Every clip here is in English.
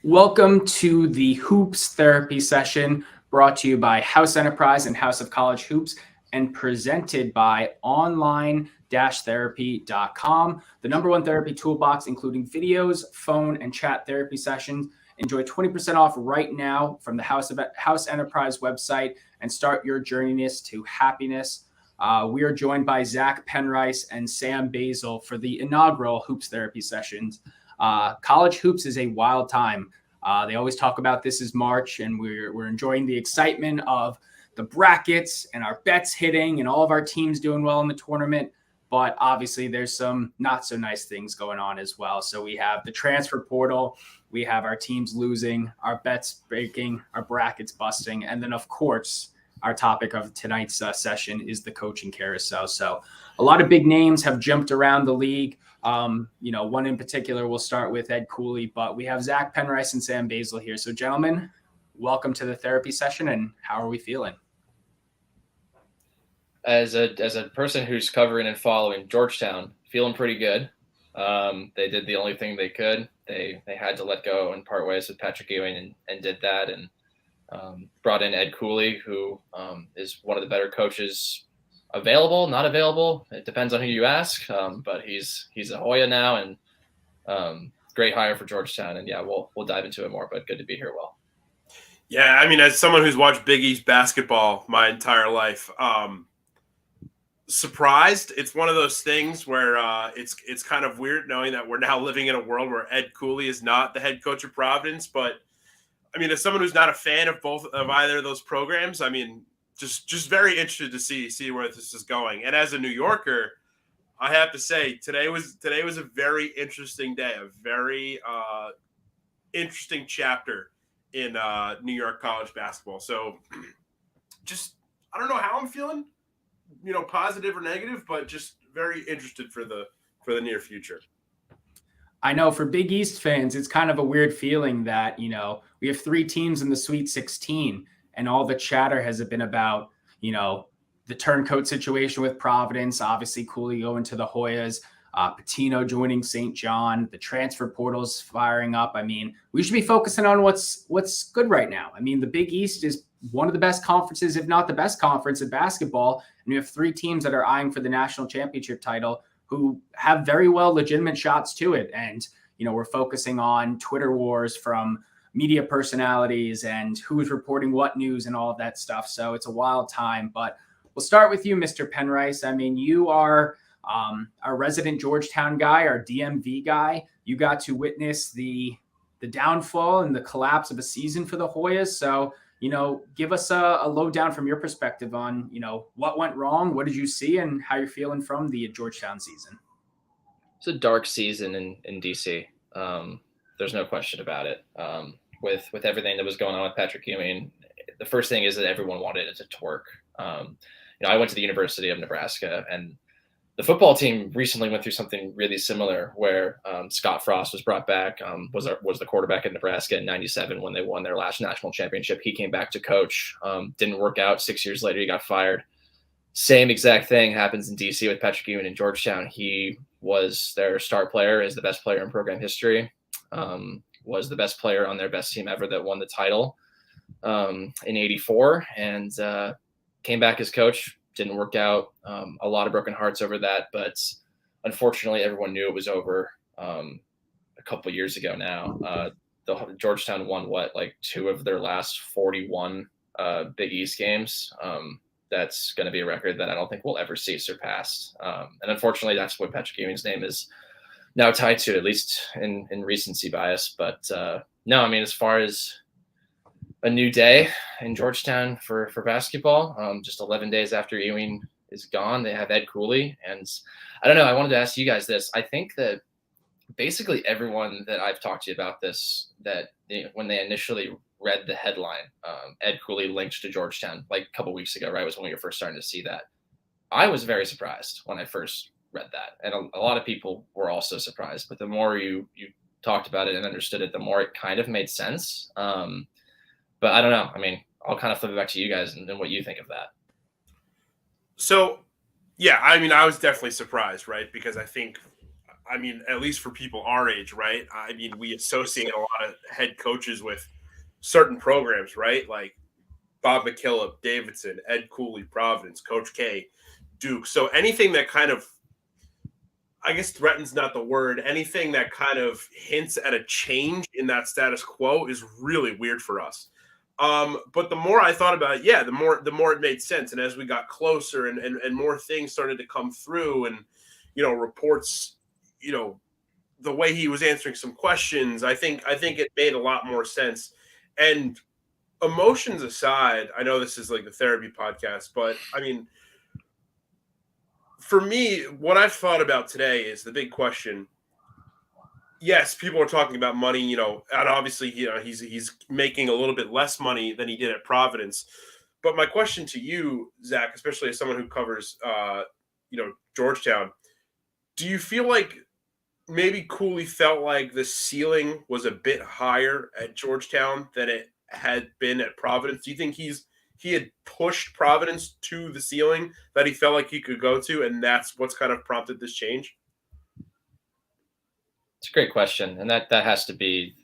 Welcome to the Hoops Therapy Session brought to you by House Enterprise and House of College Hoops and presented by online-therapy.com, the number one therapy toolbox, including videos, phone, and chat therapy sessions. Enjoy 20% off right now from the House Enterprise website and start your journey to happiness. We are joined by Zach Penrice and Sam Basel for the inaugural Hoops Therapy Sessions. College hoops is a wild time. They always talk about this as March, and we're enjoying the excitement of the brackets and our bets hitting and all of our teams doing well in the tournament. But obviously, there's some not so nice things going on as well. So we have the transfer portal, we have our teams losing, our bets breaking, our brackets busting, and then of course, our topic of tonight's session is the coaching carousel. So a lot of big names have jumped around the league. One in particular, we'll start with Ed Cooley, but we have Zach Penrice and Sam Basel here. So gentlemen, welcome to the therapy session, and how are we feeling? As a person who's covering and following Georgetown, feeling pretty good. They did the only thing they could. They had to let go and part ways with Patrick Ewing and did that, and brought in Ed Cooley, who is one of the better coaches available, not available. It depends on who you ask, but he's a Hoya now, and great hire for Georgetown. And yeah, we'll dive into it more, but good to be here, Will. Yeah, I mean, as someone who's watched Big East basketball my entire life, surprised. It's one of those things where it's kind of weird knowing that we're now living in a world where Ed Cooley is not the head coach of Providence. But I mean, as someone who's not a fan of either of those programs, I mean, just very interested to see where this is going. And as a New Yorker, I have to say today was a very interesting day, a very interesting chapter in New York college basketball. So just I don't know how I'm feeling, positive or negative, but just very interested for the near future. I know for Big East fans, it's kind of a weird feeling that, we have three teams in the Sweet 16 and all the chatter has been about, the turncoat situation with Providence, obviously Cooley going to the Hoyas, Pitino joining St. John, the transfer portal's firing up. I mean, we should be focusing on what's good right now. I mean, the Big East is one of the best conferences, if not the best conference in basketball. And we have three teams that are eyeing for the national championship title who have very well legitimate shots to it. And, we're focusing on Twitter wars from media personalities and who's reporting what news and all of that stuff. So it's a wild time, but we'll start with you, Mr. Penrice. I mean, you are our resident Georgetown guy, our DMV guy. You got to witness the downfall and the collapse of a season for the Hoyas. So, give us a lowdown from your perspective on, what went wrong, what did you see, and how you're feeling from the Georgetown season. It's a dark season in DC. There's no question about it. With everything that was going on with Patrick Ewing, the first thing is that everyone wanted it to work. I went to the University of Nebraska, and the football team recently went through something really similar where Scott Frost was brought back, was the quarterback in Nebraska in '97 when they won their last national championship. He came back to coach, didn't work out. 6 years later, he got fired. Same exact thing happens in DC with Patrick Ewing in Georgetown. He was their star player, is the best player in program history, was the best player on their best team ever that won the title in '84, and came back as coach. Didn't work out. A lot of broken hearts over that, but unfortunately, everyone knew it was over a couple of years ago now. The Georgetown won two of their last 41 Big East games. That's going to be a record that I don't think we'll ever see surpassed. And unfortunately, that's what Patrick Ewing's name is now tied to, at least in recency bias. But no, I mean, as far as a new day in Georgetown for basketball, just 11 days after Ewing is gone, they have Ed Cooley. And I don't know, I wanted to ask you guys this. I think that basically everyone that I've talked to about this, that when they initially read the headline, Ed Cooley linked to Georgetown like a couple weeks ago, right, was when we were first starting to see that. I was very surprised when I first read that. And a lot of people were also surprised. But the more you talked about it and understood it, the more it kind of made sense. But I don't know. I mean, I'll kind of flip it back to you guys and what you think of that. So, yeah, I mean, I was definitely surprised, right? Because I think I mean, at least for people our age, right? I mean, we associate a lot of head coaches with certain programs, right? Like Bob McKillop, Davidson, Ed Cooley, Providence, Coach K, Duke. So anything that kind of, I guess threatens not the word, anything that kind of hints at a change in that status quo is really weird for us. But the more I thought about it, yeah, the more it made sense. And as we got closer and more things started to come through and, reports, the way he was answering some questions, I think it made a lot more sense. And emotions aside, I know this is like the therapy podcast, but I mean, for me, what I've thought about today is the big question. Yes, people are talking about money, and obviously, he's making a little bit less money than he did at Providence. But my question to you, Zach, especially as someone who covers, Georgetown, do you feel like maybe Cooley felt like the ceiling was a bit higher at Georgetown than it had been at Providence? Do you think he had pushed Providence to the ceiling that he felt like he could go to, and that's what's kind of prompted this change? It's a great question, and that has to be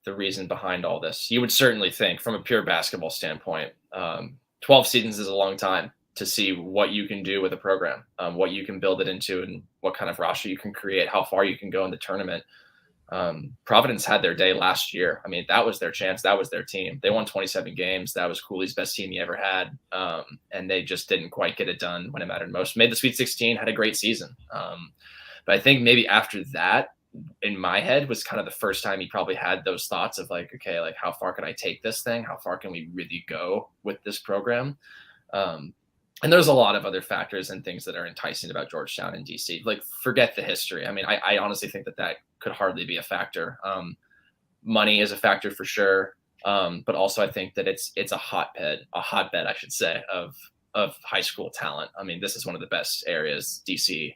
the reason behind all this. You would certainly think, from a pure basketball standpoint, 12 seasons is a long time to see what you can do with a program, what you can build it into, and what kind of roster you can create, how far you can go in the tournament. Providence had their day last year. I mean, that was their chance. That was their team. They won 27 games. That was Cooley's best team he ever had. And they just didn't quite get it done when it mattered most. Made the Sweet 16, had a great season. But I think maybe after that, in my head, was kind of the first time he probably had those thoughts of like, okay, like how far can I take this thing? How far can we really go with this program? And there's a lot of other factors and things that are enticing about Georgetown and DC. Like, forget the history. I mean, I honestly think that could hardly be a factor. Money is a factor for sure. But also I think that it's a hotbed, I should say, of high school talent. I mean, this is one of the best areas, DC,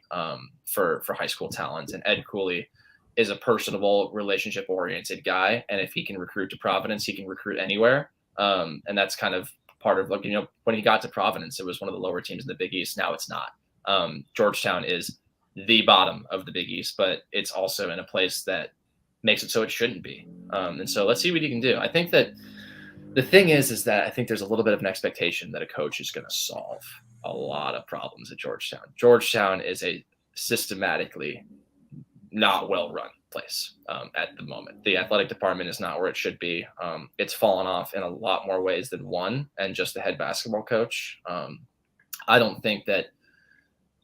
for high school talent. And Ed Cooley is a personable, relationship-oriented guy. And if he can recruit to Providence, he can recruit anywhere. And that's kind of part of, like, when he got to Providence, it was one of the lower teams in the Big East. Now it's not. Georgetown is the bottom of the Big East, but it's also in a place that makes it so it shouldn't be. And so let's see what he can do. I think that the thing is that I think there's a little bit of an expectation that a coach is going to solve a lot of problems at Georgetown. Georgetown is a systematically not well-run place at the moment. The athletic department is not where it should be. It's fallen off in a lot more ways than one, and just the head basketball coach. I don't think that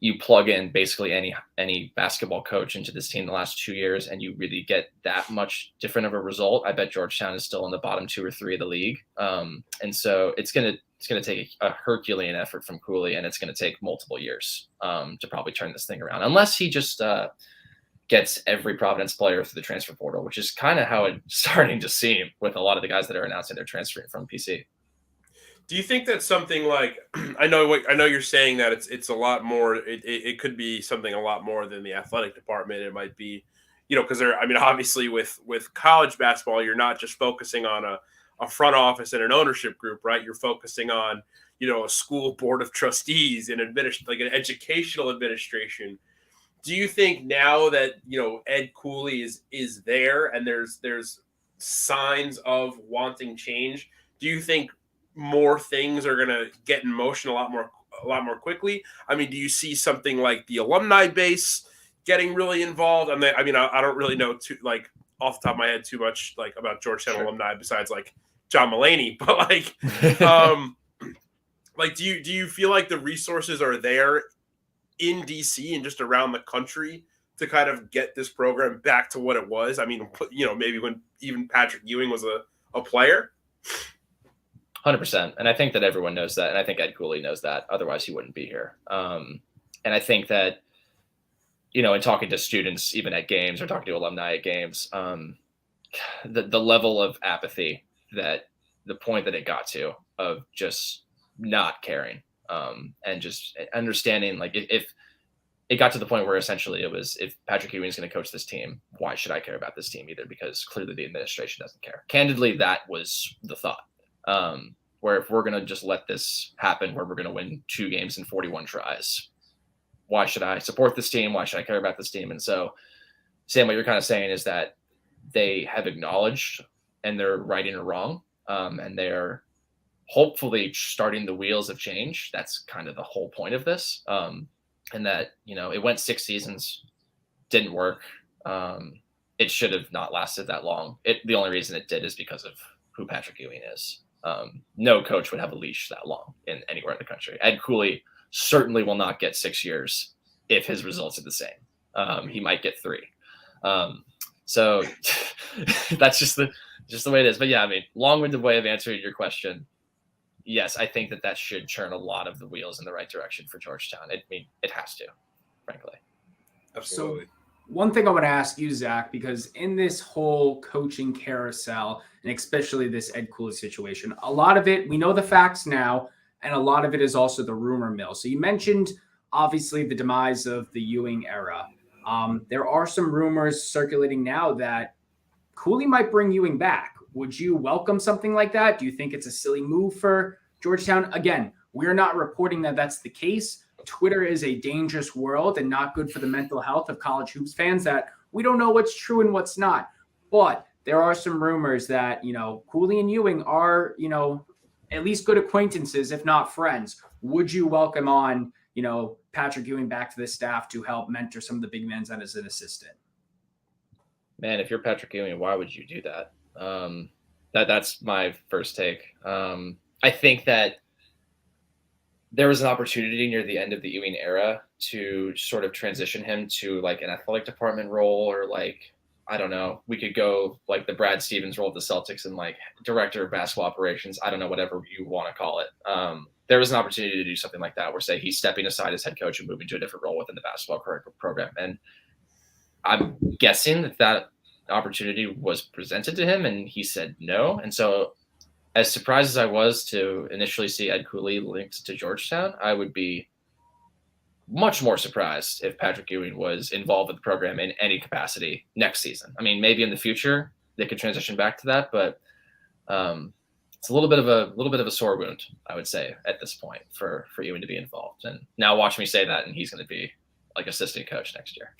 you plug in basically any basketball coach into this team the last 2 years and you really get that much different of a result. I bet Georgetown is still in the bottom 2 or 3 of the league. And so it's going to take a Herculean effort from Cooley, and it's going to take multiple years to probably turn this thing around, unless he just gets every Providence player through the transfer portal, which is kind of how it's starting to seem with a lot of the guys that are announcing they're transferring from PC. Do you think that's something like, I know you're saying that it's a lot more, it could be something a lot more than the athletic department. It might be, because obviously with college basketball, you're not just focusing on a front office and an ownership group, right? You're focusing on, a school board of trustees and like an educational administration. Do you think now that, Ed Cooley is there and there's signs of wanting change, do you think more things are going to get in motion a lot more quickly? I mean, do you see something like the alumni base getting really involved? I don't really know off the top of my head too much about Georgetown alumni besides John Mulaney, but do you feel like the resources are there in DC and just around the country to kind of get this program back to what it was? I mean, maybe when even Patrick Ewing was a player. 100%. And I think that everyone knows that. And I think Ed Cooley knows that. Otherwise, he wouldn't be here. And I think that, in talking to students, even at games, or talking to alumni at games, the level of apathy, that the point that it got to, of just not caring, and just understanding, if it got to the point where essentially it was, if Patrick Ewing is going to coach this team, why should I care about this team either? Because clearly the administration doesn't care. Candidly, that was the thought. Where if we're going to just let this happen, where we're going to win 2 games in 41 tries, why should I support this team? Why should I care about this team? And so Sam, what you're kind of saying is that they have acknowledged and they're righting a wrong, and they're hopefully starting the wheels of change. That's kind of the whole point of this. And that, it went 6 seasons, didn't work. It should have not lasted that long. The only reason it did is because of who Patrick Ewing is. No coach would have a leash that long anywhere in the country. Ed Cooley certainly will not get 6 years if his results are the same. He might get 3. So that's just the way it is. But yeah, I mean, long-winded way of answering your question. Yes, I think that should churn a lot of the wheels in the right direction for Georgetown. It has to, frankly. Absolutely. So one thing I want to ask you, Zach, because in this whole coaching carousel, and especially this Ed Cooley situation, a lot of it, we know the facts now, and a lot of it is also the rumor mill. So you mentioned, obviously, the demise of the Ewing era. There are some rumors circulating now that Cooley might bring Ewing back. Would you welcome something like that? Do you think it's a silly move for Georgetown? Again, we're not reporting that that's the case. Twitter is a dangerous world and not good for the mental health of college hoops fans, that we don't know what's true and what's not. But there are some rumors that, Cooley and Ewing are, at least good acquaintances, if not friends. Would you welcome on, Patrick Ewing back to the staff to help mentor some of the big men as an assistant? Man, if you're Patrick Ewing, why would you do that? That's my first take. I think that there was an opportunity near the end of the Ewing era to sort of transition him to like an athletic department role, or like, I don't know, we could go like the Brad Stevens role at the Celtics and like director of basketball operations. I don't know, whatever you want to call it. There was an opportunity to do something like that, where say he's stepping aside as head coach and moving to a different role within the basketball program. And I'm guessing that opportunity was presented to him and he said no. And so, as surprised as I was to initially see Ed Cooley linked to Georgetown, I would be much more surprised if Patrick Ewing was involved with the program in any capacity next season. I mean, maybe in the future they could transition back to that, but it's a little bit of a sore wound, I would say, at this point for Ewing to be involved. And now watch me say that, and he's going to be like assistant coach next year.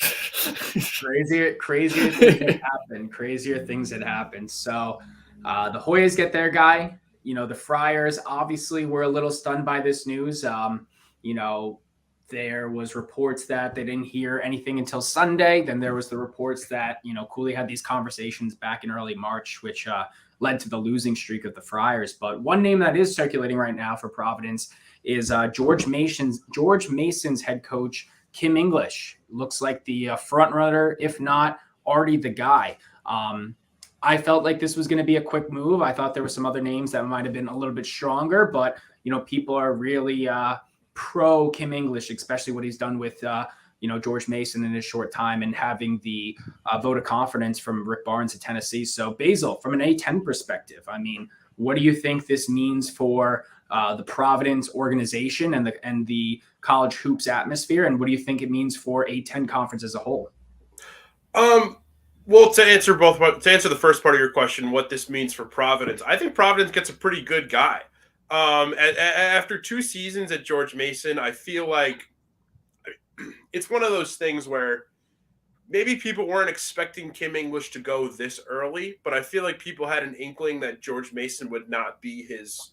Crazier things that happen. Crazier things that happen. So the Hoyas get their guy. The Friars obviously were a little stunned by this news. There was reports that they didn't hear anything until Sunday. Then there was the reports that, Cooley had these conversations back in early March, which led to the losing streak of the Friars. But one name that is circulating right now for Providence is George Mason's head coach, Kim English. Looks like the front runner, if not already the guy. I felt like this was going to be a quick move. I thought there were some other names that might have been a little bit stronger, but people are really pro Kim English, especially what he's done with George Mason in his short time and having the vote of confidence from Rick Barnes at Tennessee. So Basel, from an A10 perspective, I mean, what do you think this means for the Providence organization and the college hoops atmosphere, and what do you think it means for A10 conference as a whole? Well, to answer the first part of your question, what this means for Providence, I think Providence gets a pretty good guy. After 2 seasons at George Mason, I feel like it's one of those things where maybe people weren't expecting Kim English to go this early, but I feel like people had an inkling that George Mason would not be his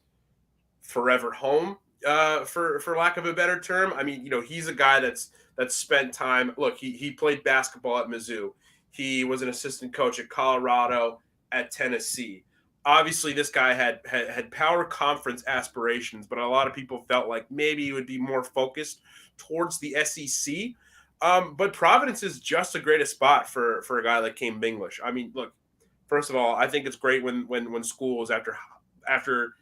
forever home, for lack of a better term. I mean, he's a guy that's spent time. Look, he played basketball at Mizzou. He was an assistant coach at Colorado, at Tennessee. Obviously, this guy had power conference aspirations, but a lot of people felt like maybe he would be more focused towards the SEC. But Providence is just a great spot for a guy like Kim English. I mean, look, first of all, I think it's great when schools after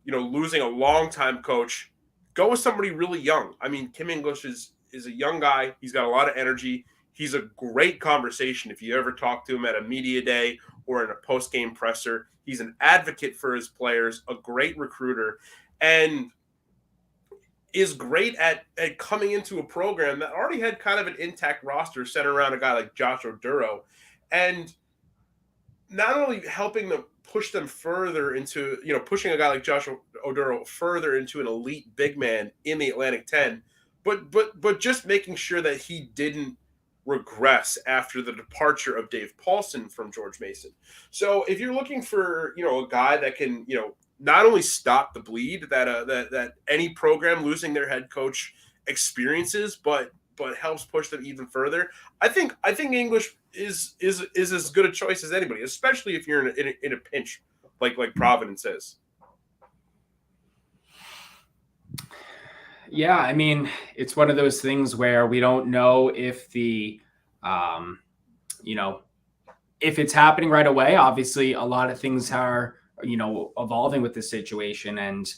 losing a long-time coach, go with somebody really young. I mean, Kim English is a young guy. He's got a lot of energy. He's a great conversation if you ever talk to him at a media day or in a post-game presser. He's an advocate for his players, a great recruiter, and is great at coming into a program that already had kind of an intact roster centered around a guy like Josh Oduro, and not only helping them push them further into, pushing a guy like Josh Oduro further into an elite big man in the Atlantic 10, but just making sure that he didn't regress after the departure of Dave Paulson from George Mason. So if you're looking for, a guy that can, not only stop the bleed that any program losing their head coach experiences, but helps push them even further, I think English is as good a choice as anybody, especially if you're in a pinch like Providence is. Yeah, I mean, it's one of those things where we don't know if if it's happening right away. Obviously, a lot of things are, evolving with this situation. And,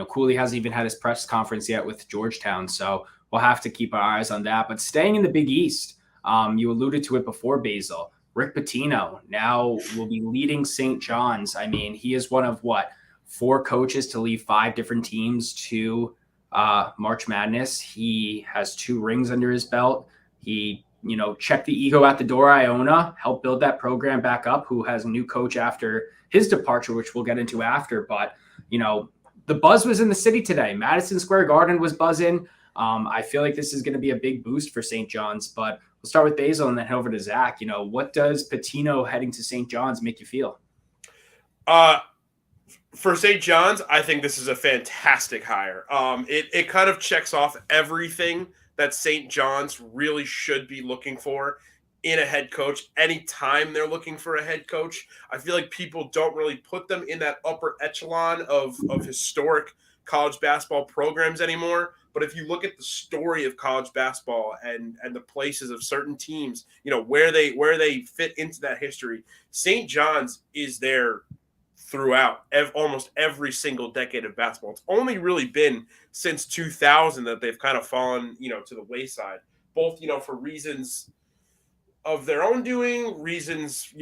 Cooley hasn't even had his press conference yet with Georgetown. So we'll have to keep our eyes on that. But staying in the Big East, you alluded to it before, Basel. Rick Pitino now will be leading St. John's. I mean, he is one of 4 coaches to lead 5 different teams to March Madness. He has 2 rings under his belt. He, checked the ego at the door. Iona helped build that program back up, who has a new coach after his departure, which we'll get into after. But, the buzz was in the city today. Madison Square Garden was buzzing. I feel like this is going to be a big boost for St. John's, but we'll start with Basel and then head over to Zach. What does Pitino heading to St. John's make you feel? For St. John's, I think this is a fantastic hire. It kind of checks off everything that St. John's really should be looking for in a head coach. Anytime they're looking for a head coach, I feel like people don't really put them in that upper echelon of historic college basketball programs anymore. But if you look at the story of college basketball and the places of certain teams, where they fit into that history, St. John's is there throughout almost every single decade of basketball. It's only really been since 2000 that they've kind of fallen, to the wayside, both, for reasons of their own doing, reasons,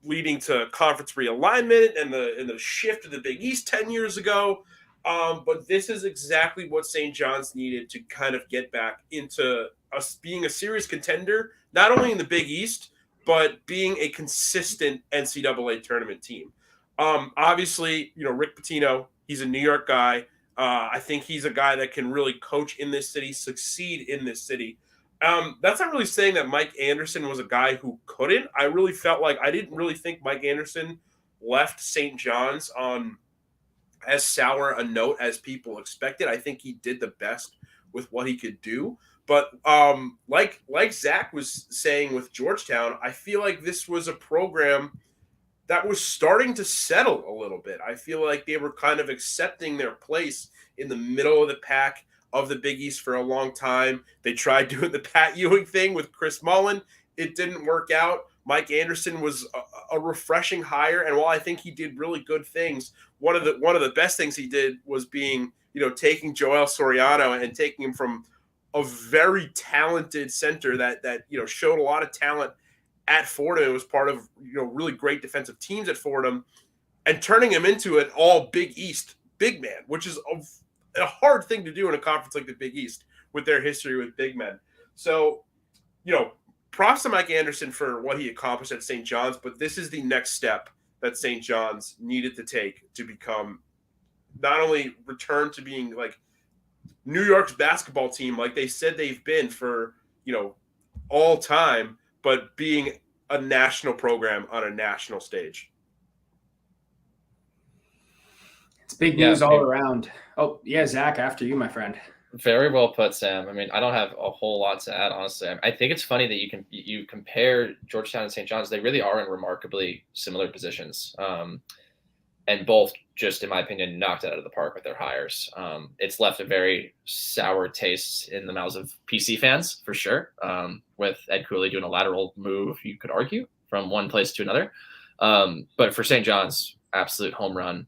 leading to conference realignment and the shift to the Big East 10 years ago. But this is exactly what St. John's needed to kind of get back into us being a serious contender, not only in the Big East, but being a consistent NCAA tournament team. Obviously, Rick Pitino, he's a New York guy. I think he's a guy that can really coach in this city, succeed in this city. That's not really saying that Mike Anderson was a guy who couldn't. I really felt like I didn't really think Mike Anderson left St. John's on as sour a note as people expected. I think he did the best with what he could do. But like Zach was saying with Georgetown, I feel like this was a program that was starting to settle a little bit. I feel like they were kind of accepting their place in the middle of the pack of the Big East for a long time. They tried doing the Pat Ewing thing with Chris Mullen. It didn't work out. Mike Anderson was a refreshing hire, and while I think he did really good things, one of the best things he did was taking Joel Soriano and taking him from a very talented center that showed a lot of talent at Fordham. It was part of really great defensive teams at Fordham, and turning him into an all Big East big man, which is a hard thing to do in a conference like the Big East with their history with big men. So, props to Mike Anderson for what he accomplished at St. John's, but this is the next step that St. John's needed to take to become not only return to being like New York's basketball team, like they said they've been for, all time, but being a national program on a national stage. It's big news all around. Oh, yeah, Zach, after you, my friend. Very well put, Sam. I mean, I don't have a whole lot to add, honestly. I think it's funny that you compare Georgetown and St. John's. They really are in remarkably similar positions, and both, just in my opinion, knocked it out of the park with their hires. It's left a very sour taste in the mouths of PC fans, for sure, with Ed Cooley doing a lateral move, you could argue, from one place to another. But for St. John's, absolute home run.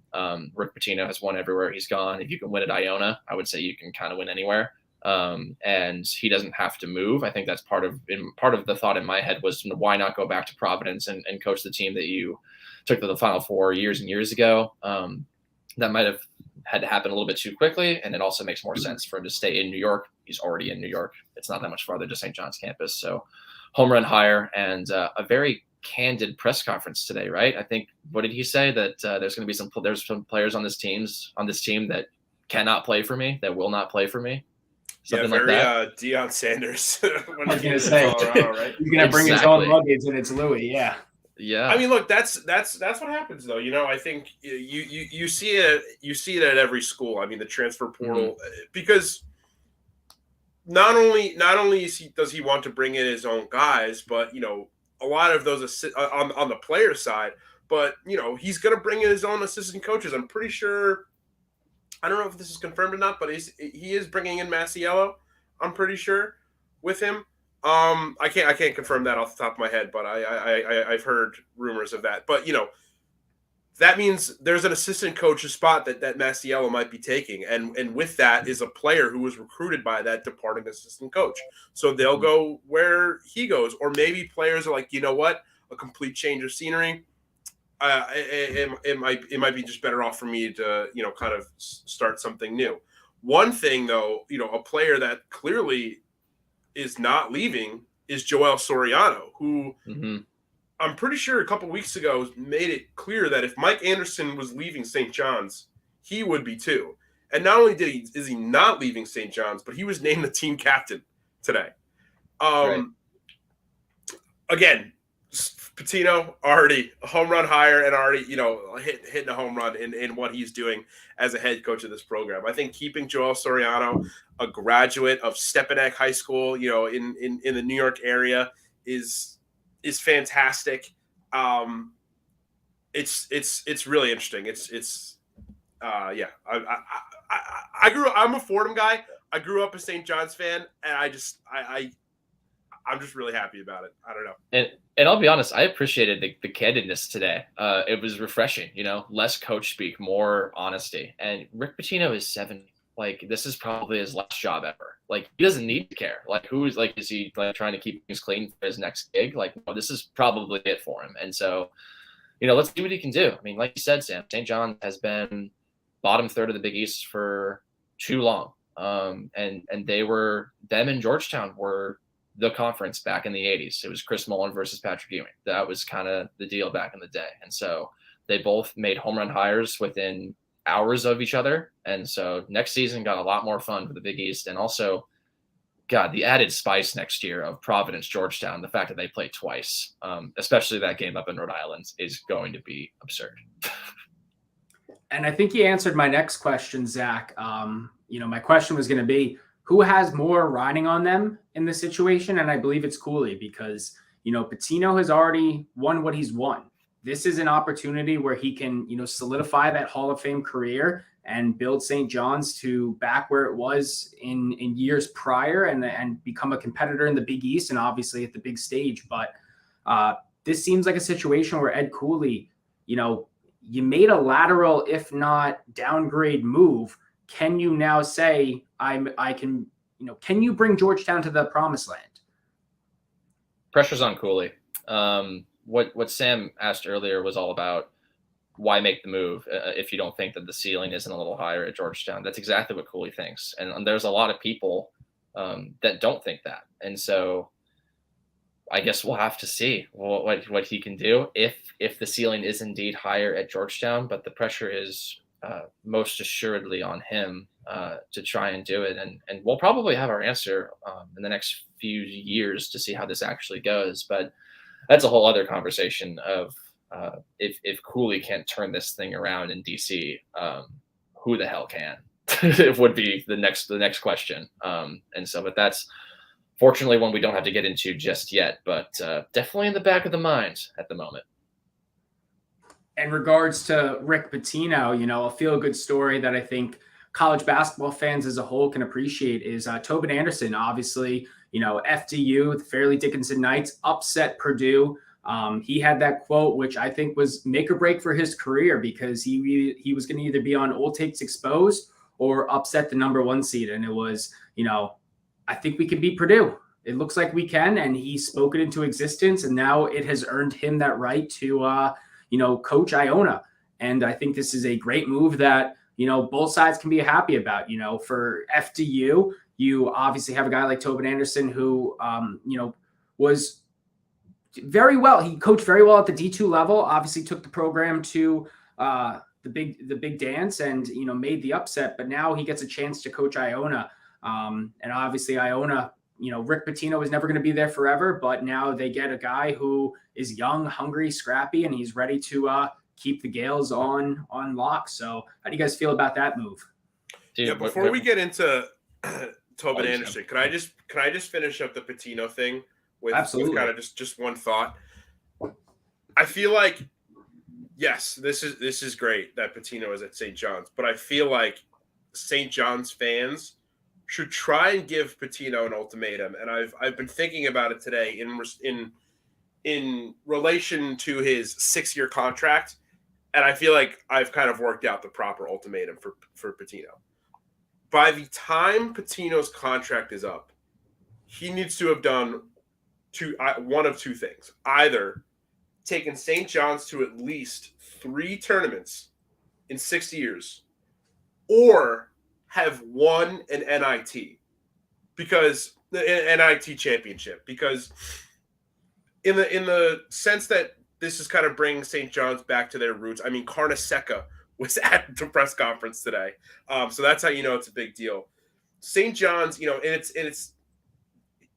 Rick Pitino has won everywhere he's gone. If you can win at Iona, I would say you can kind of win anywhere. And he doesn't have to move. I think that's part of the thought in my head was, why not go back to Providence and coach the team that you took to the Final Four years and years ago. That might have had to happen a little bit too quickly. And it also makes more sense for him to stay in New York. He's already in New York. It's not that much farther to St. John's campus. So home run hire, and a very candid press conference today, right? I think, what did he say? That there's going to be there's some players on this team that cannot play for me, that will not play for me. Something very like that. Deion Sanders. When I was he gonna was in say, Colorado, right? he's gonna bring his own Exactly. luggage, and it's Louis. Yeah. Yeah. I mean, look, that's what happens though. I think you see it at every school. I mean, the transfer portal because not only does he want to bring in his own guys, but a lot of those on the player side. But he's going to bring in his own assistant coaches. I'm pretty sure. I don't know if this is confirmed or not, but he is bringing in Masiello. I'm pretty sure with him. I can't confirm that off the top of my head, but I've heard rumors of that. But that means there's an assistant coach's spot that Masiello might be taking, and with that is a player who was recruited by that departing assistant coach. So they'll go where he goes, or maybe players are like, you know what, a complete change of scenery. It might be just better off for me to kind of start something new. One thing though, a player that clearly is not leaving is Joel Soriano, who I'm pretty sure a couple weeks ago made it clear that if Mike Anderson was leaving St. John's, he would be too. And not only is he not leaving St. John's, but he was named the team captain today. Right. Again, Pitino already a home run hire and already hitting a home run in what he's doing as a head coach of this program. I think keeping Joel Soriano, a graduate of Stepanek High School, in the New York area, is fantastic. It's really interesting. I'm a Fordham guy. I grew up a St. John's fan, and I'm just really happy about it. I don't know. And I'll be honest, I appreciated the candidness today. It was refreshing, less coach speak, more honesty. And Rick Pitino is 70. Like, this is probably his last job ever. Like, he doesn't need to care. Like, is he like trying to keep things clean for his next gig? Like, no, this is probably it for him. And so, let's see what he can do. I mean, like you said, Sam, St. John has been bottom third of the Big East for too long. And them and Georgetown were the conference back in the 80s. It was Chris Mullen versus Patrick Ewing. That was kind of the deal back in the day. And so they both made home run hires within hours of each other. And so next season got a lot more fun for the Big East. And also, God, the added spice next year of Providence, Georgetown, the fact that they play twice, especially that game up in Rhode Island, is going to be absurd. And I think you answered my next question, Zach. My question was going to be, who has more riding on them in this situation? And I believe it's Cooley because, Pitino has already won what he's won. This is an opportunity where he can, solidify that Hall of Fame career and build St. John's to back where it was in years prior and become a competitor in the Big East and obviously at the big stage. But this seems like a situation where Ed Cooley, you made a lateral, if not downgrade move. Can you now say can you bring Georgetown to the promised land? Pressure's on Cooley. What Sam asked earlier was all about why make the move if you don't think that the ceiling isn't a little higher at Georgetown. That's exactly what Cooley thinks. And there's a lot of people that don't think that. And so I guess we'll have to see what he can do if the ceiling is indeed higher at Georgetown, but the pressure is most assuredly on him to try and do it. And we'll probably have our answer in the next few years to see how this actually goes. But that's a whole other conversation of if Cooley can't turn this thing around in DC, who the hell can? It would be the next question. But that's fortunately one we don't have to get into just yet, but definitely in the back of the mind at the moment. In regards to Rick Pitino, a feel-good story that I think college basketball fans as a whole can appreciate is Tobin Anderson. Obviously, FDU, the Fairleigh Dickinson Knights, upset Purdue. He had that quote, which I think was make or break for his career because he was going to either be on Old Takes Exposed or upset the number one seed. And it was, I think we can beat Purdue. It looks like we can. And he spoke it into existence. And now it has earned him that right to, coach Iona. And I think this is a great move that, both sides can be happy about. For FDU, you obviously have a guy like Tobin Anderson who, was very well. He coached very well at the D2 level, obviously took the program to the big dance and, made the upset. But now he gets a chance to coach Iona. And obviously Iona, Rick Pitino is never going to be there forever, but now they get a guy who is young, hungry, scrappy, and he's ready to keep the Gales on lock. So how do you guys feel about that move? Dude, before we get into Tobin Anderson, can I just finish up the Pitino thing with kind of just one thought? I feel like, yes, this is great that Pitino is at St. John's, but I feel like St. John's fans should try and give Pitino an ultimatum. And I've been thinking about it today in relation to his 6-year contract, and I feel like I've kind of worked out the proper ultimatum for Pitino. By the time Pitino's contract is up, he needs to have done one of two things: either taken St. John's to at least 3 tournaments in 6 years, or have won an NIT, because the NIT championship. Because in the sense that this is kind of bringing St. John's back to their roots. I mean, Carnesecca was at the press conference today, so that's how you know it's a big deal. St. John's, in its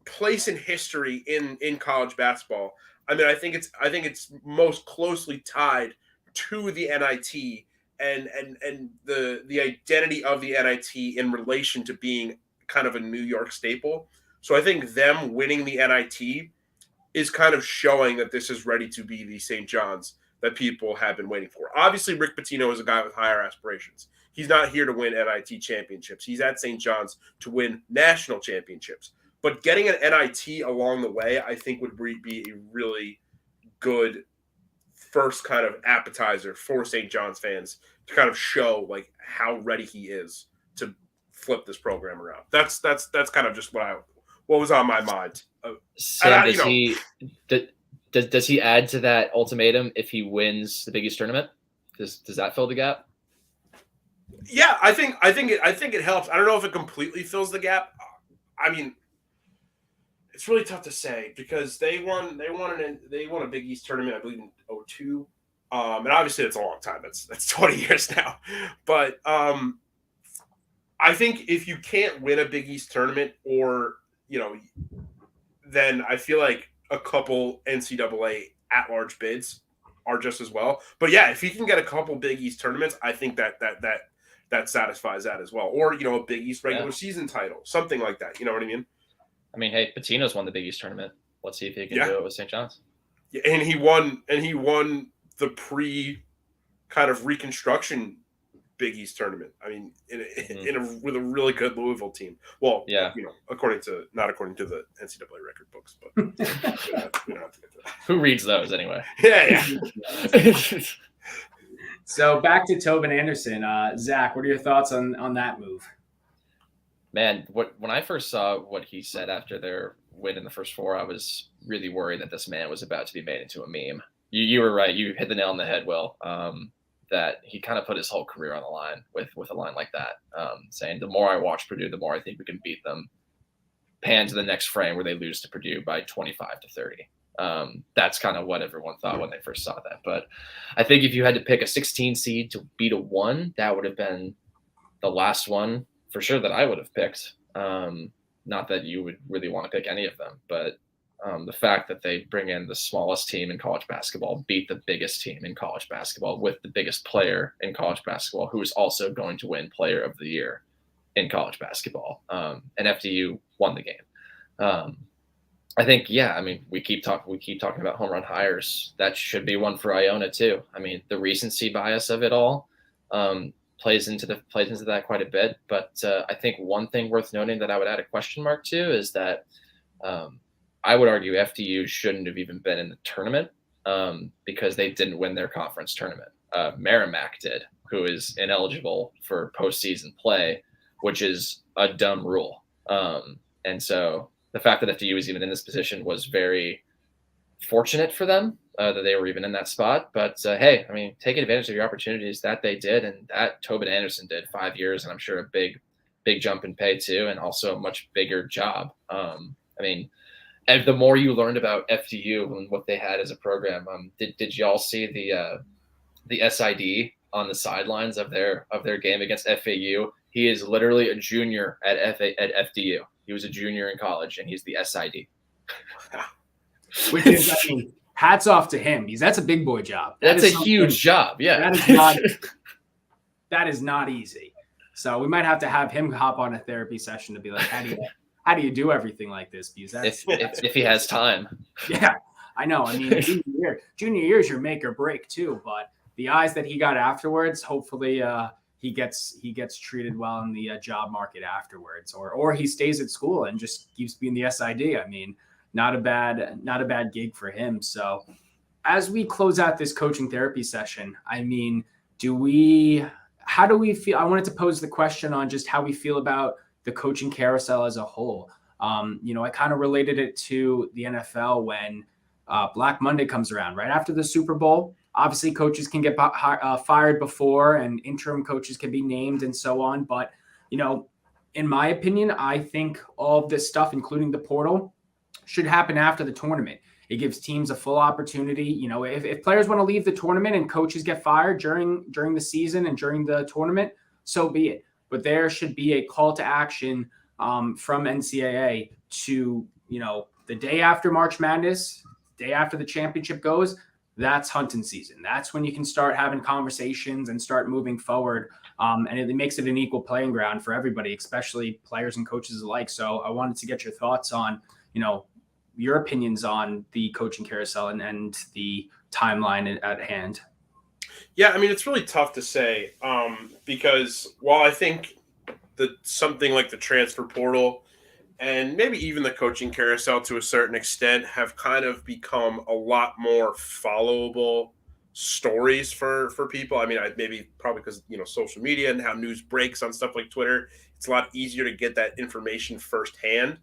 place in history in college basketball. I mean, I think it's most closely tied to the NIT and the identity of the NIT in relation to being kind of a New York staple. So I think them winning the NIT is kind of showing that this is ready to be the St. John's that people have been waiting for. Obviously, Rick Pitino is a guy with higher aspirations. He's not here to win NIT championships. He's at St. John's to win national championships. But getting an NIT along the way, I think, would be a really good first kind of appetizer for St. John's fans to kind of show like how ready he is to flip this program around. That's kind of just what was on my mind. Sam, does he add to that ultimatum if he wins the Big East tournament? Does that fill the gap? Yeah, I think it helps. I don't know if it completely fills the gap. I mean, it's really tough to say because they won a Big East tournament, I believe, in 2002. And obviously it's a long time. That's 20 years now. But I think if you can't win a Big East tournament, or then I feel like a couple NCAA at-large bids are just as well. But yeah, if he can get a couple Big East tournaments, I think that satisfies that as well. Or a Big East regular season title, something like that. You know what I mean? I mean, hey, Pitino's won the Big East tournament. Let's see if he can do it with St. John's. Yeah, and he won the pre kind of reconstruction Big East tournament. I mean, with a really good Louisvile team. Well, yeah, not according to the NCAA record books, but we don't have to get to that. Who reads those anyway? Yeah. So back to Tobin Anderson. Zach, what are your thoughts on that move? Man, when I first saw what he said after their win in the first 4, I was really worried that this man was about to be made into a meme. You were right. You hit the nail on the head, Will. That he kind of put his whole career on the line with a line like that, saying the more I watch Purdue, the more I think we can beat them. Pan to the next frame where they lose to Purdue by 25-30. That's kind of what everyone thought when they first saw that. But I think if you had to pick a 16 seed to beat a 1, that would have been the last one for sure that I would have picked. Not that you would really want to pick any of them, but the fact that they bring in the smallest team in college basketball, beat the biggest team in college basketball with the biggest player in college basketball, who is also going to win Player of the Year in college basketball. And FDU won the game. I think, I mean, we keep talking about home run hires. That should be one for Iona too. I mean, the recency bias of it all plays into that quite a bit. But I think one thing worth noting that I would add a question mark to is that I would argue FDU shouldn't have even been in the tournament because they didn't win their conference tournament. Merrimack did, who is ineligible for postseason play, which is a dumb rule. And so the fact that FDU was even in this position was very fortunate for them that they were even in that spot. But hey, I mean, taking advantage of your opportunities that they did, and that Tobin Anderson did 5 years, and I'm sure a big jump in pay too, and also a much bigger job. I mean, and the more you learned about FDU and what they had as a program, did y'all see the SID on the sidelines of their game against FAU? He is literally a junior at FDU. He was a junior in college, and he's the SID. Which is, I mean, hats off to him, because that's a big boy job. That's a huge job. Yeah. That is not easy. So we might have to have him hop on a therapy session to be like, how do you do everything like this? Because that's if he has time. Yeah, I know. I mean, junior year is your make or break too. But the eyes that he got afterwards, hopefully he gets treated well in the job market afterwards, or he stays at school and just keeps being the SID. I mean, not a bad gig for him. So as we close out this coaching therapy session, I mean, how do we feel? I wanted to pose the question on just how we feel about the coaching carousel as a whole. I kind of related it to the NFL when Black Monday comes around, right after the Super Bowl. Obviously, coaches can get fired before, and interim coaches can be named and so on. But, in my opinion, I think all of this stuff, including the portal, should happen after the tournament. It gives teams a full opportunity. If players want to leave the tournament and coaches get fired during the season and during the tournament, so be it. But there should be a call to action from NCAA to, the day after March Madness, day after the championship goes, that's hunting season. That's when you can start having conversations and start moving forward. And it makes it an equal playing ground for everybody, especially players and coaches alike. So I wanted to get your thoughts on, your opinions on the coaching carousel and the timeline at hand. Yeah, I mean, it's really tough to say because while I think that something like the transfer portal and maybe even the coaching carousel to a certain extent have kind of become a lot more followable stories for people. I mean, probably because, social media and how news breaks on stuff like Twitter, it's a lot easier to get that information firsthand.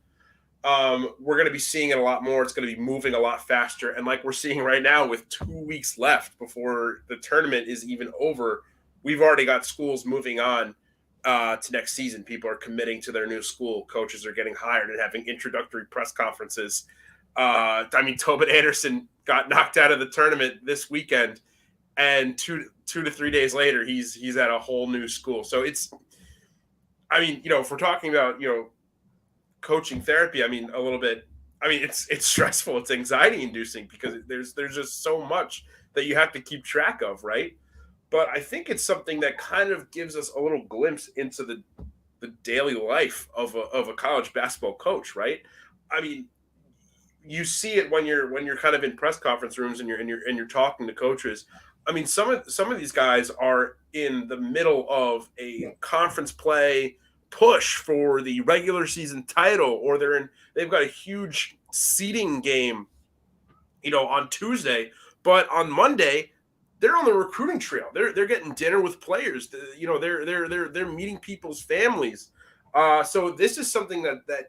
We're going to be seeing it a lot more. It's going to be moving a lot faster. And like we're seeing right now with 2 weeks left before the tournament is even over, we've already got schools moving on to next season. People are committing to their new school. Coaches are getting hired and having introductory press conferences. Tobin Anderson got knocked out of the tournament this weekend, and two to 3 days later, he's at a whole new school. So if we're talking about, coaching therapy, it's stressful. It's anxiety inducing because there's just so much that you have to keep track of. Right. But I think it's something that kind of gives us a little glimpse into the daily life of a college basketball coach. Right. I mean, you see it when you're kind of in press conference rooms and you're talking to coaches. I mean, some of these guys are in the middle of a conference play push for the regular season title, or they've got a huge seeding game, on Tuesday, but on Monday they're on the recruiting trail. They're getting dinner with players. They're meeting people's families. So this is something that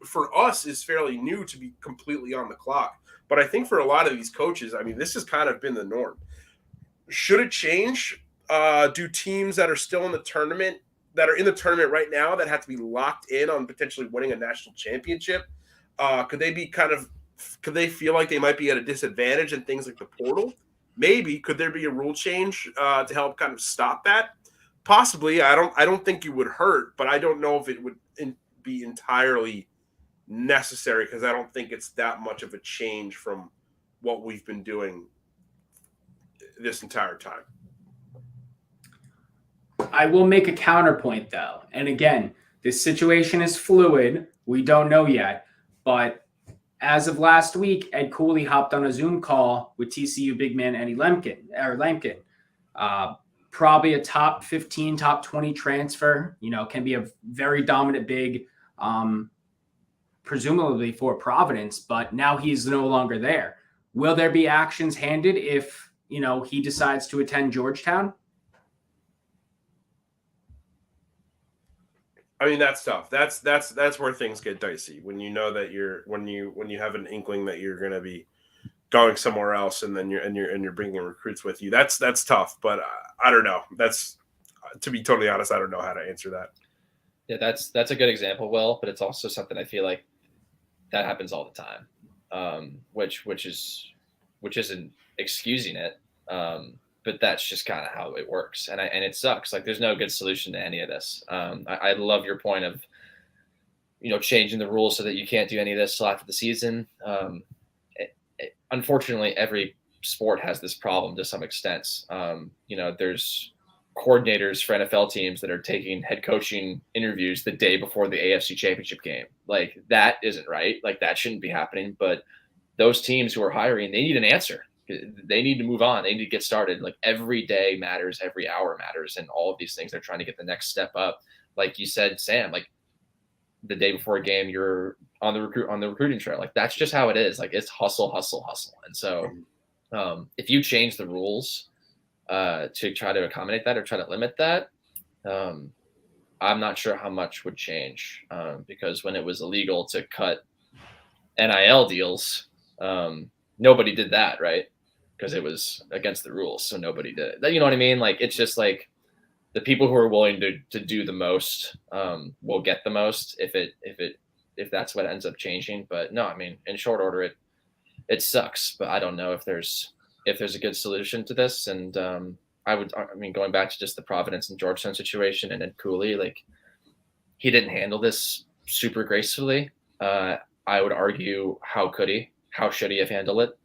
for us is fairly new to be completely on the clock. But I think for a lot of these coaches, I mean, this has kind of been the norm. Should it change? Do teams that are still in the tournament, that are in the tournament right now, that have to be locked in on potentially winning a national championship, could they feel like they might be at a disadvantage in things like the portal? Maybe. Could there be a rule change to help kind of stop that? Possibly. I don't think it would hurt, but I don't know if it would be entirely necessary, because I don't think it's that much of a change from what we've been doing this entire time. I will make a counterpoint, though. And again, this situation is fluid. We don't know yet. But as of last week, Ed Cooley hopped on a Zoom call with TCU big man Eddie Lampkin. Probably a top 15, top 20 transfer, can be a very dominant big, presumably for Providence, but now he's no longer there. Will there be actions handed if, he decides to attend Georgetown? I mean, that's tough. That's where things get dicey, when you know that when you have an inkling that you're going to be going somewhere else, and then you're bringing recruits with you. That's tough, but I don't know. That's, to be totally honest, I don't know how to answer that. Yeah, that's a good example, Will, but it's also something I feel like that happens all the time, which isn't excusing it, but that's just kind of how it works. And it sucks. Like there's no good solution to any of this. I love your point of, changing the rules so that you can't do any of this till after the season. Unfortunately, every sport has this problem to some extent. There's coordinators for NFL teams that are taking head coaching interviews the day before the AFC Championship game. Like that isn't right. Like that shouldn't be happening. But those teams who are hiring, they need an answer. They need to move on. They need to get started. Like every day matters, every hour matters, and all of these things, they're trying to get the next step up. Like you said, Sam, like the day before a game, you're on the recruiting trail. Like that's just how it is. Like it's hustle, hustle, hustle. And so if you change the rules to try to accommodate that or try to limit that, I'm not sure how much would change because when it was illegal to cut NIL deals, nobody did that, right? Because it was against the rules, so nobody did it. You know what I mean? Like it's just like the people who are willing to do the most will get the most if that's what ends up changing. But no, I mean, in short order, it sucks. But I don't know if there's a good solution to this. And going back to just the Providence and Georgetown situation and Ed Cooley, like he didn't handle this super gracefully. I would argue, how could he? How should he have handled it?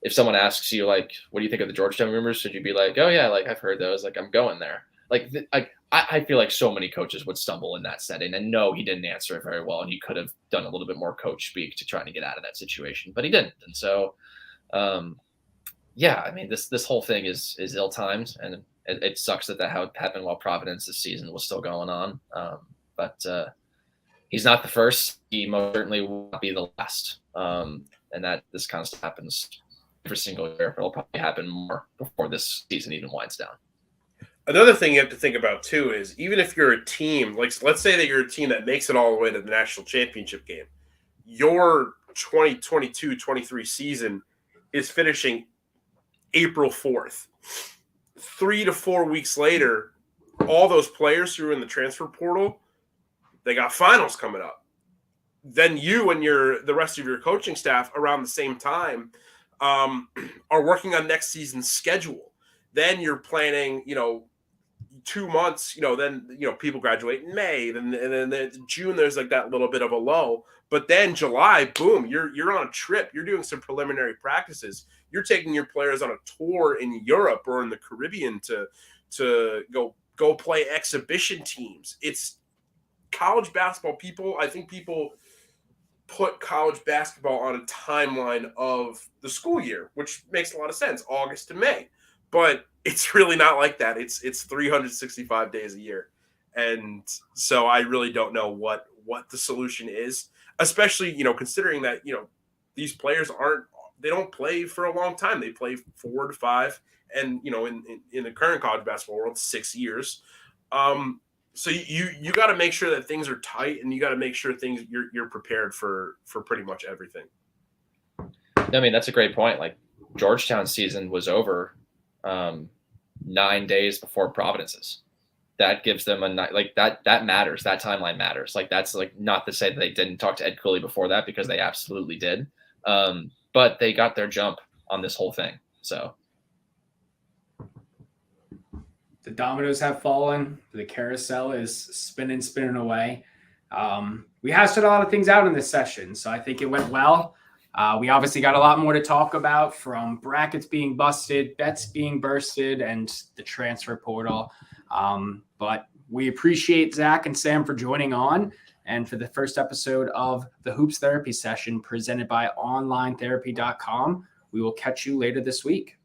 If someone asks you, like, what do you think of the Georgetown rumors? Should you be like, oh yeah, like I've heard those, like I'm going there. Like I feel like so many coaches would stumble in that setting. And no, he didn't answer it very well. And he could have done a little bit more coach speak to trying to get out of that situation, but he didn't. And so, yeah, I mean, this whole thing is ill-timed, and it sucks that happened while Providence's season was still going on. But he's not the first. He most certainly will not be the last. And that this kind of stuff happens every single year. It'll probably happen more before this season even winds down. Another thing you have to think about too is even if you're a team, like let's say that you're a team that makes it all the way to the national championship game, your 2022-23 season is finishing April 4th. 3 to 4 weeks later, all those players who are in the transfer portal, they got finals coming up. Then you and the rest of your coaching staff around the same time are working on next season's schedule. Then you're planning, 2 months, then, people graduate in May, and then June, there's like that little bit of a lull, but then July, boom, you're on a trip. You're doing some preliminary practices. You're taking your players on a tour in Europe or in the Caribbean to go play exhibition teams. It's college basketball. I think people put college basketball on a timeline of the school year, which makes a lot of sense, August to May. But it's really not like that. It's 365 days a year. And so I really don't know what the solution is, especially, considering that, these players they don't play for a long time. They play 4 to 5 and, in the current college basketball world, 6 years. So you got to make sure that things are tight, and you got to make sure you're prepared for pretty much everything. I mean, that's a great point. Like Georgetown's season was over 9 days before Providence's. That gives them that matters. That timeline matters. Like that's like not to say that they didn't talk to Ed Cooley before that, because they absolutely did. But they got their jump on this whole thing. So the dominoes have fallen. The carousel is spinning away. We hashed a lot of things out in this session, so I think it went well. We obviously got a lot more to talk about, from brackets being busted, bets being bursted, and the transfer portal. But we appreciate Zach and Sam for joining on, and for the first episode of the Hoops Therapy Session presented by onlinetherapy.com. We will catch you later this week.